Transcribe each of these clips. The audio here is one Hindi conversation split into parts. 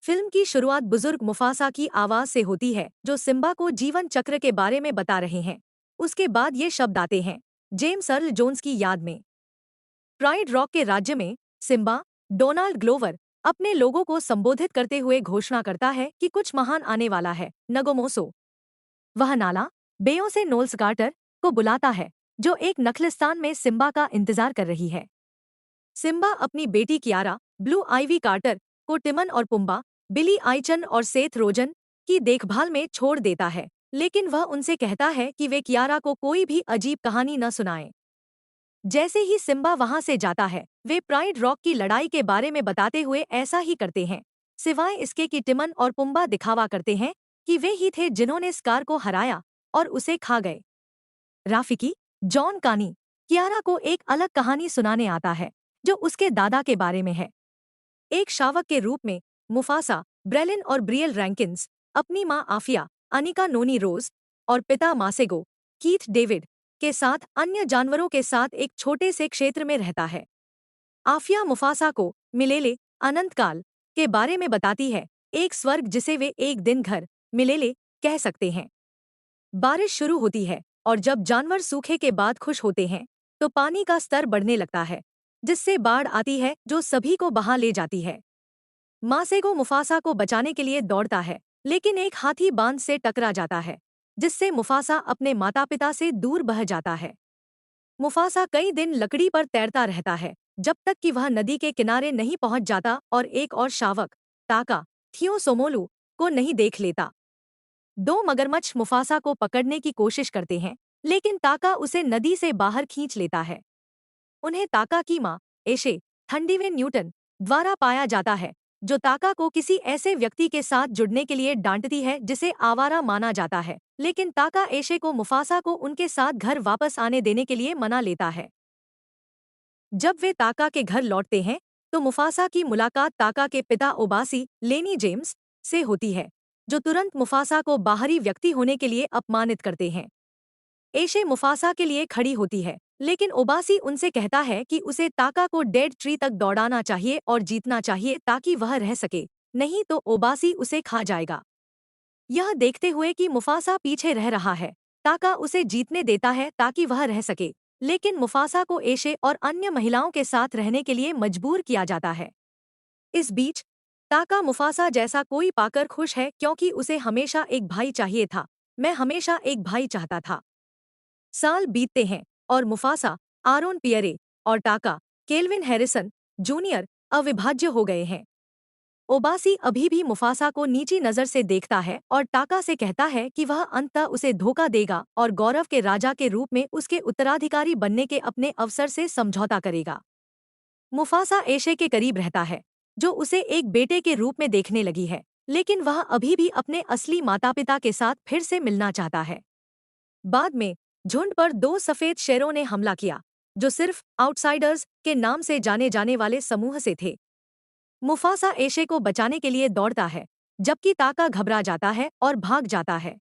फिल्म की शुरुआत बुजुर्ग मुफासा की आवाज से होती है जो सिम्बा को जीवन चक्र के बारे में बता रहे हैं। उसके बाद ये शब्द आते हैं, जेम्स अर्ल जोन्स की याद में। प्राइड रॉक के राज्य में सिम्बा, डोनाल्ड ग्लोवर अपने लोगों को संबोधित करते हुए घोषणा करता है कि कुछ महान आने वाला है, नगोमोसो। वह नाला बेयों से नोल्स कार्टर को बुलाता है, जो एक नखलिस्तान में सिम्बा का इंतजार कर रही है। सिम्बा अपनी बेटी कियारा, ब्लू आइवी कार्टर को टिमन और पुम्बा, बिली आइचन और सेथ रोजन की देखभाल में छोड़ देता है, लेकिन वह उनसे कहता है कि वे कियारा को कोई भी अजीब कहानी न सुनाएं। जैसे ही सिम्बा वहां से जाता है, वे प्राइड रॉक की लड़ाई के बारे में बताते हुए ऐसा ही करते हैं, सिवाय इसके कि टिमन और पुम्बा दिखावा करते हैं कि वे ही थे जिन्होंने स्कार को हराया और उसे खा गए। राफिकी, जॉन कानी, कियारा को एक अलग कहानी सुनाने आता है, जो उसके दादा के बारे में है। एक शावक के रूप में मुफासा, ब्रेलिन और ब्रियल रैंकिन्स अपनी माँ आफिया, अनिका नोनी रोज और पिता मासेगो, कीथ डेविड के साथ अन्य जानवरों के साथ एक छोटे से क्षेत्र में रहता है। आफिया मुफासा को मिलेले अनंतकाल के बारे में बताती है, एक स्वर्ग जिसे वे एक दिन घर मिलेले कह सकते हैं। बारिश शुरू होती है और जब जानवर सूखे के बाद खुश होते हैं तो पानी का स्तर बढ़ने लगता है, जिससे बाढ़ आती है जो सभी को बहा ले जाती है। मासेगो मुफासा को बचाने के लिए दौड़ता है, लेकिन एक हाथी बांध से टकरा जाता है, जिससे मुफासा अपने माता पिता से दूर बह जाता है। मुफासा कई दिन लकड़ी पर तैरता रहता है, जब तक कि वह नदी के किनारे नहीं पहुंच जाता और एक और शावक, ताका थियोसोमोलू, को नहीं देख लेता। दो मगरमच्छ मुफासा को पकड़ने की कोशिश करते हैं, लेकिन ताका उसे नदी से बाहर खींच लेता है। उन्हें ताका की मां, एशे थंडीवे न्यूटन, द्वारा पाया जाता है, जो ताका को किसी ऐसे व्यक्ति के साथ जुड़ने के लिए डांटती है जिसे आवारा माना जाता है, लेकिन ताका एशे को मुफासा को उनके साथ घर वापस आने देने के लिए मना लेता है। जब वे ताका के घर लौटते हैं तो मुफासा की मुलाकात ताका के पिता ओबासी, लेनी जेम्स, से होती है, जो तुरंत मुफासा को बाहरी व्यक्ति होने के लिए अपमानित करते हैं। एशे मुफासा के लिए खड़ी होती है, लेकिन ओबासी उनसे कहता है कि उसे ताका को डेड ट्री तक दौड़ाना चाहिए और जीतना चाहिए ताकि वह रह सके, नहीं तो ओबासी उसे खा जाएगा। यह देखते हुए कि मुफासा पीछे रह रहा है, ताका उसे जीतने देता है ताकि वह रह सके, लेकिन मुफासा को एशे और अन्य महिलाओं के साथ रहने के लिए मजबूर किया जाता है। इस बीच ताका मुफासा जैसा कोई पाकर खुश है क्योंकि उसे हमेशा एक भाई चाहिए था। मैं हमेशा एक भाई चाहता था। साल बीतते हैं और मुफासा, आरोन पियरे और टाका, केल्विन हैरिसन जूनियर अविभाज्य हो गए हैं। ओबासी अभी भी मुफासा को नीची नजर से देखता है और टाका से कहता है कि वह अंततः उसे धोखा देगा और गौरव के राजा के रूप में उसके उत्तराधिकारी बनने के अपने अवसर से समझौता करेगा। मुफासा एशे के करीब रहता है, जो उसे एक बेटे के रूप में देखने लगी है, लेकिन वह अभी भी अपने असली माता पिता के साथ फिर से मिलना चाहता है। बाद में झुंड पर दो सफेद शेरों ने हमला किया, जो सिर्फ आउटसाइडर्स के नाम से जाने जाने वाले समूह से थे। मुफासा एशे को बचाने के लिए दौड़ता है, जबकि ताका घबरा जाता है और भाग जाता है।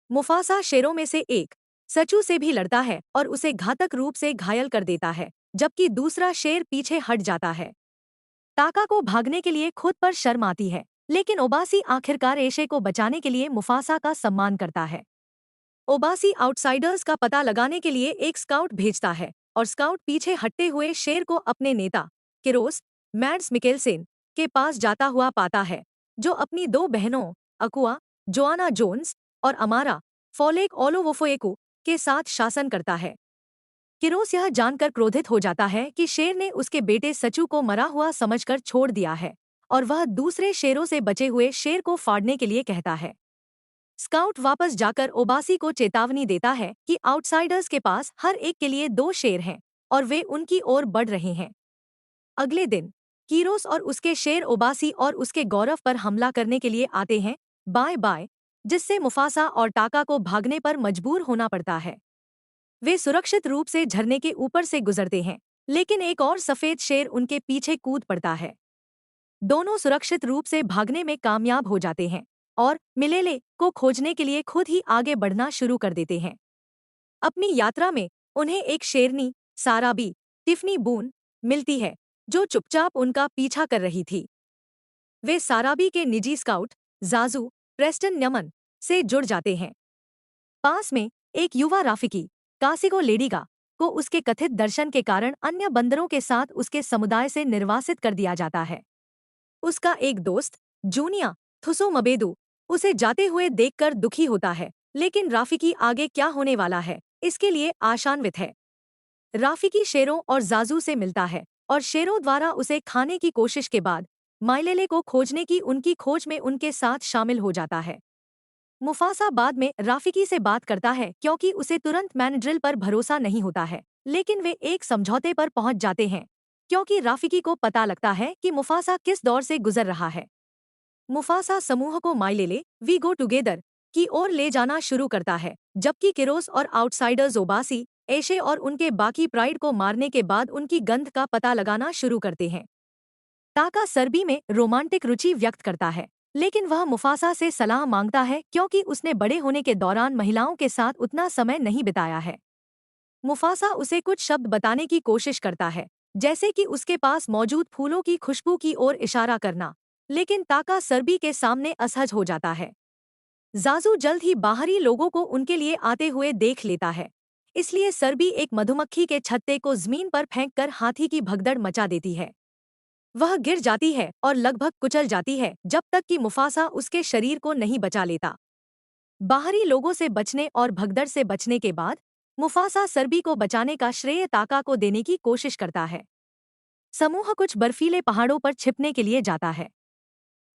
मुफासा शेरों में से एक, सचू से भी लड़ता है और उसे घातक रूप से घायल कर देता है, जबकि दूसरा शेर पीछे हट जाता है। ताका को भागने के लिए खुद पर शर्म आती है, लेकिन ओबासी आखिरकार एशे को बचाने के लिए मुफासा का सम्मान करता है। ओबासी आउटसाइडर्स का पता लगाने के लिए एक स्काउट भेजता है और स्काउट पीछे हटते हुए शेर को अपने नेता, किरोस मैड्स मिकेलसेन, के पास जाता हुआ पाता है, जो अपनी दो बहनों, अकुआ जोआना जोन्स और अमारा फॉलेक ओलोवोफोएकू, के साथ शासन करता है। किरोस यह जानकर क्रोधित हो जाता है कि शेर ने उसके बेटे सचू को मरा हुआ समझकर छोड़ दिया है, और वह दूसरे शेरों से बचे हुए शेर को फाड़ने के लिए कहता है। स्काउट वापस जाकर ओबासी को चेतावनी देता है कि आउटसाइडर्स के पास हर एक के लिए दो शेर हैं और वे उनकी ओर बढ़ रहे हैं। अगले दिन कीरोस और उसके शेर ओबासी और उसके गौरव पर हमला करने के लिए आते हैं, बाय बाय, जिससे मुफासा और टाका को भागने पर मजबूर होना पड़ता है। वे सुरक्षित रूप से झरने के ऊपर से गुजरते हैं, लेकिन एक और सफेद शेर उनके पीछे कूद पड़ता है। दोनों सुरक्षित रूप से भागने में कामयाब हो जाते हैं और मिलेले को खोजने के लिए खुद ही आगे बढ़ना शुरू कर देते हैं। अपनी यात्रा में उन्हें एक शेरनी, साराबी टिफनी बून, मिलती है, जो चुपचाप उनका पीछा कर रही थी। वे साराबी के निजी स्काउट जाजू प्रेस्टन न्यमन से जुड़ जाते हैं। पास में एक युवा राफिकी कासिगो लेडीगा को उसके कथित दर्शन के कारण अन्य बंदरों के साथ उसके समुदाय से निर्वासित कर दिया जाता है। उसका एक दोस्त जूनिया थुसो मबेदू उसे जाते हुए देखकर दुखी होता है, लेकिन राफिकी आगे क्या होने वाला है इसके लिए आशान्वित है। राफिकी शेरों और जाजू से मिलता है और शेरों द्वारा उसे खाने की कोशिश के बाद माइलेले को खोजने की उनकी खोज में उनके साथ शामिल हो जाता है। मुफासा बाद में राफिकी से बात करता है क्योंकि उसे तुरंत मैनड्रिल पर भरोसा नहीं होता है, लेकिन वे एक समझौते पर पहुंच जाते हैं क्योंकि राफिकी को पता लगता है कि मुफासा किस दौर से गुजर रहा है। मुफासा समूह को माइलेले वी गो टुगेदर की ओर ले जाना शुरू करता है, जबकि किरोस और आउटसाइडर्स ओबासी एशे और उनके बाकी प्राइड को मारने के बाद उनकी गंध का पता लगाना शुरू करते हैं। ताका सर्बी में रोमांटिक रुचि व्यक्त करता है, लेकिन वह मुफासा से सलाह मांगता है क्योंकि उसने बड़े होने के दौरान महिलाओं के साथ उतना समय नहीं बिताया है। मुफासा उसे कुछ शब्द बताने की कोशिश करता है, जैसे कि उसके पास मौजूद फूलों की खुशबू की ओर इशारा करना, लेकिन ताका सर्बी के सामने असहज हो जाता है। जाजू जल्द ही बाहरी लोगों को उनके लिए आते हुए देख लेता है, इसलिए सर्बी एक मधुमक्खी के छत्ते को जमीन पर फेंककर हाथी की भगदड़ मचा देती है। वह गिर जाती है और लगभग कुचल जाती है जब तक कि मुफासा उसके शरीर को नहीं बचा लेता। बाहरी लोगों से बचने और भगदड़ से बचने के बाद मुफासा सर्बी को बचाने का श्रेय ताका को देने की कोशिश करता है। समूह कुछ बर्फीले पहाड़ों पर छिपने के लिए जाता है।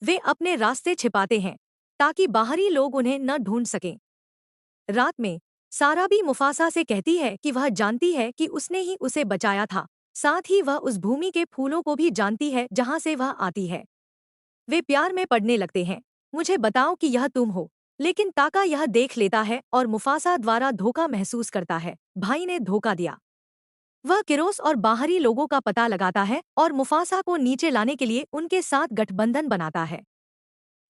वे अपने रास्ते छिपाते हैं ताकि बाहरी लोग उन्हें न ढूंढ सकें। रात में सारा भी मुफासा से कहती है कि वह जानती है कि उसने ही उसे बचाया था, साथ ही वह उस भूमि के फूलों को भी जानती है जहां से वह आती है। वे प्यार में पड़ने लगते हैं। मुझे बताओ कि यह तुम हो, लेकिन ताका यह देख लेता है और मुफासा द्वारा धोखा महसूस करता है। भाई ने धोखा दिया। वह किरोस और बाहरी लोगों का पता लगाता है और मुफासा को नीचे लाने के लिए उनके साथ गठबंधन बनाता है।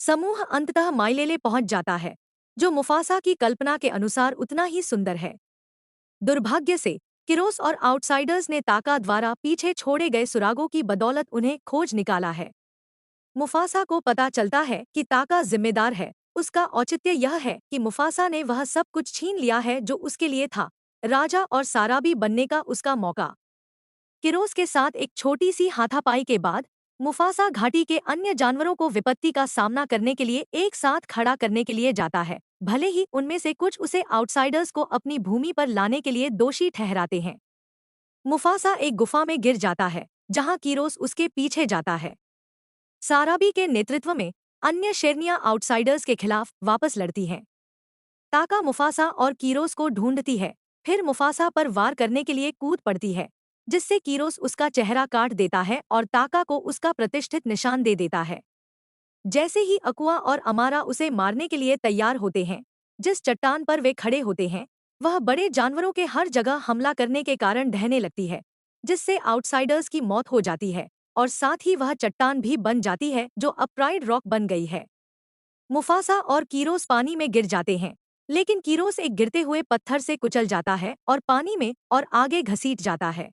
समूह अंततः माइलेले पहुंच जाता है, जो मुफासा की कल्पना के अनुसार उतना ही सुंदर है। दुर्भाग्य से किरोस और आउटसाइडर्स ने ताका द्वारा पीछे छोड़े गए सुरागों की बदौलत उन्हें खोज निकाला है। मुफासा को पता चलता है कि ताका जिम्मेदार है। उसका औचित्य यह है कि मुफासा ने वह सब कुछ छीन लिया है जो उसके लिए था, राजा और साराबी बनने का उसका मौका। किरोस के साथ एक छोटी सी हाथापाई के बाद मुफासा घाटी के अन्य जानवरों को विपत्ति का सामना करने के लिए एक साथ खड़ा करने के लिए जाता है, भले ही उनमें से कुछ उसे आउटसाइडर्स को अपनी भूमि पर लाने के लिए दोषी ठहराते हैं। मुफासा एक गुफा में गिर जाता है, जहां कीरोस उसके पीछे जाता है। साराबी के नेतृत्व में अन्य शेरनियां आउटसाइडर्स के खिलाफ वापस लड़ती हैं। ताका मुफासा और कीरोस को ढूंढती है, फिर मुफासा पर वार करने के लिए कूद पड़ती है, जिससे कीरोस उसका चेहरा काट देता है और ताका को उसका प्रतिष्ठित निशान दे देता है। जैसे ही अकुआ और अमारा उसे मारने के लिए तैयार होते हैं, जिस चट्टान पर वे खड़े होते हैं वह बड़े जानवरों के हर जगह हमला करने के कारण ढहने लगती है, जिससे आउटसाइडर्स की मौत हो जाती है और साथ ही वह चट्टान भी बन जाती है जो अब प्राइड रॉक बन गई है। मुफासा और कीरोस पानी में गिर जाते हैं, लेकिन कीरोस एक गिरते हुए पत्थर से कुचल जाता है और पानी में और आगे घसीट जाता है।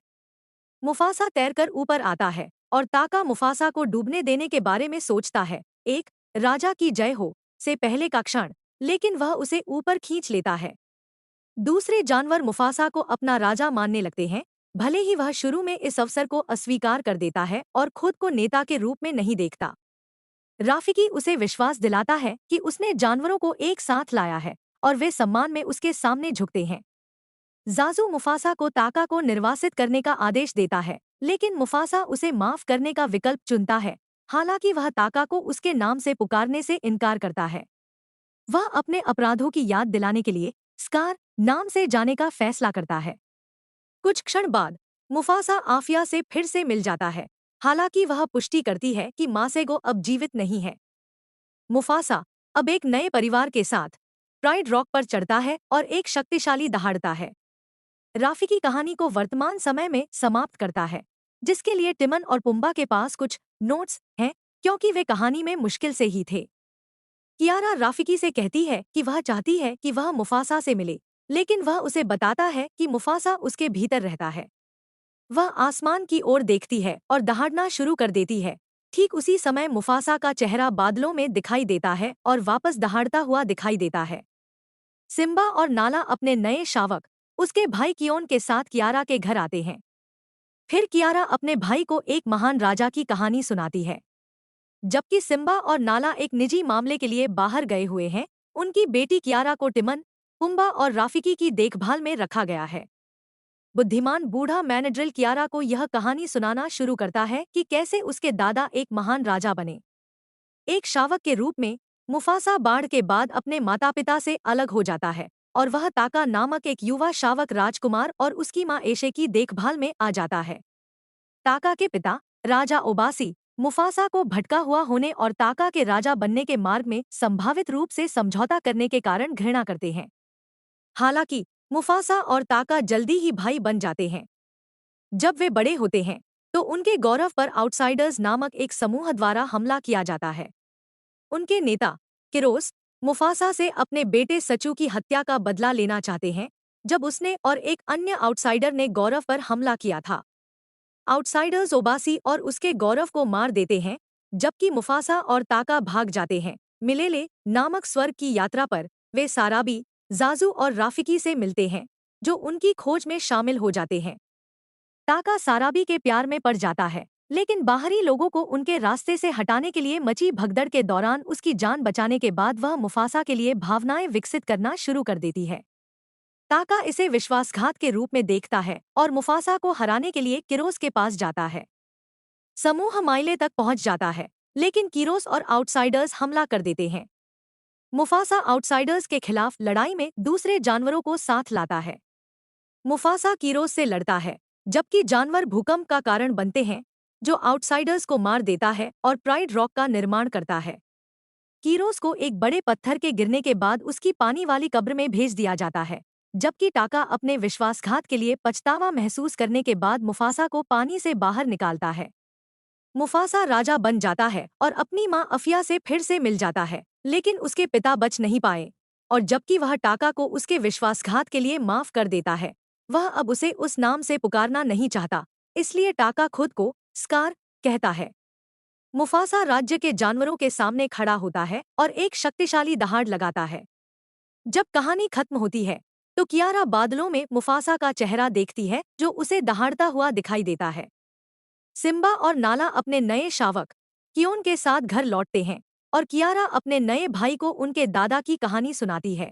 मुफासा तैरकर ऊपर आता है और ताका मुफासा को डूबने देने के बारे में सोचता है, एक राजा की जय हो से पहले का क्षण, लेकिन वह उसे ऊपर खींच लेता है। दूसरे जानवर मुफासा को अपना राजा मानने लगते हैं, भले ही वह शुरू में इस अवसर को अस्वीकार कर देता है और खुद को नेता के रूप में नहीं देखता। राफिकी उसे विश्वास दिलाता है कि उसने जानवरों को एक साथ लाया है और वे सम्मान में उसके सामने झुकते हैं। जाजू मुफासा को ताका को निर्वासित करने का आदेश देता है, लेकिन मुफासा उसे माफ करने का विकल्प चुनता है, हालांकि वह ताका को उसके नाम से पुकारने से इनकार करता है। वह अपने अपराधों की याद दिलाने के लिए स्कार नाम से जाने का फैसला करता है। कुछ क्षण बाद मुफासा आफिया से फिर से मिल जाता है, हालांकि वह पुष्टि करती है कि मासेगो अब जीवित नहीं है। मुफासा अब एक नए परिवार के साथ प्राइड रॉक पर चढ़ता है और एक शक्तिशाली दहाड़ता है। राफिकी कहानी को वर्तमान समय में समाप्त करता है, जिसके लिए टिमन और पुम्बा के पास कुछ नोट्स हैं क्योंकि वे कहानी में मुश्किल से ही थे। कियारा राफिकी से कहती है कि वह चाहती है कि वह मुफासा से मिले, लेकिन वह उसे बताता है कि मुफासा उसके भीतर रहता है। वह आसमान की ओर देखती है और दहाड़ना शुरू कर देती है, ठीक उसी समय मुफासा का चेहरा बादलों में दिखाई देता है और वापस दहाड़ता हुआ दिखाई देता है। सिम्बा और नाला अपने नए शावक उसके भाई कियोन के साथ कियारा के घर आते हैं। फिर कियारा अपने भाई को एक महान राजा की कहानी सुनाती है। जबकि सिम्बा और नाला एक निजी मामले के लिए बाहर गए हुए हैं, उनकी बेटी कियारा को टिमन, पुम्बा और राफिकी की देखभाल में रखा गया है। बुद्धिमान बूढ़ा मैनेड्रिल कियारा को यह कहानी सुनाना शुरू करता है कि कैसे उसके दादा एक महान राजा बने। एक शावक के रूप में मुफासा बाढ़ के बाद अपने माता पिता से अलग हो जाता है और वह ताका नामक एक युवा शावक राजकुमार और उसकी मां एशे की देखभाल में आ जाता है। ताका के पिता राजा ओबासी मुफासा को भटका हुआ होने और ताका के राजा बनने के मार्ग में संभावित रूप से समझौता करने के कारण घृणा करते हैं। हालांकि मुफासा और ताका जल्दी ही भाई बन जाते हैं। जब वे बड़े होते हैं तो उनके गौरव पर आउटसाइडर्स नामक एक समूह द्वारा हमला किया जाता है। उनके नेता किरोस मुफासा से अपने बेटे सचू की हत्या का बदला लेना चाहते हैं, जब उसने और एक अन्य आउटसाइडर ने गौरव पर हमला किया था। आउटसाइडर्स ओबासी और उसके गौरव को मार देते हैं, जबकि मुफासा और ताका भाग जाते हैं। मिलेले नामक स्वर्ग की यात्रा पर वे साराबी, जाजू और राफिकी से मिलते हैं, जो उनकी खोज में शामिल हो जाते हैं। ताका साराबी के प्यार में पड़ जाता है, लेकिन बाहरी लोगों को उनके रास्ते से हटाने के लिए मची भगदड़ के दौरान उसकी जान बचाने के बाद वह मुफासा के लिए भावनाएं विकसित करना शुरू कर देती है। ताका इसे विश्वासघात के रूप में देखता है और मुफासा को हराने के लिए किरोस के पास जाता है। समूह माइले तक पहुंच जाता है, लेकिन किरोस और आउटसाइडर्स हमला कर देते हैं। मुफासा आउटसाइडर्स के खिलाफ लड़ाई में दूसरे जानवरों को साथ लाता है। मुफासा किरोस से लड़ता है, जबकि जानवर भूकंप का कारण बनते हैं, जो आउटसाइडर्स को मार देता है और प्राइड रॉक का निर्माण करता है। कीरोस को एक बड़े पत्थर के गिरने के बाद उसकी पानी वाली कब्र में भेज दिया जाता है, जबकि टाका अपने विश्वासघात के लिए पछतावा महसूस करने के बाद मुफासा को पानी से बाहर निकालता है। मुफासा राजा बन जाता है और अपनी मां अफिया से फिर से मिल जाता है, लेकिन उसके पिता बच नहीं पाए, और जबकि वह टाका को उसके विश्वासघात के लिए माफ कर देता है, वह अब उसे उस नाम से पुकारना नहीं चाहता, इसलिए टाका खुद को स्कार कहता है। मुफासा राज्य के जानवरों के सामने खड़ा होता है और एक शक्तिशाली दहाड़ लगाता है। जब कहानी खत्म होती है तो कियारा बादलों में मुफासा का चेहरा देखती है, जो उसे दहाड़ता हुआ दिखाई देता है। सिम्बा और नाला अपने नए शावक कियोन के साथ घर लौटते हैं और कियारा अपने नए भाई को उनके दादा की कहानी सुनाती है।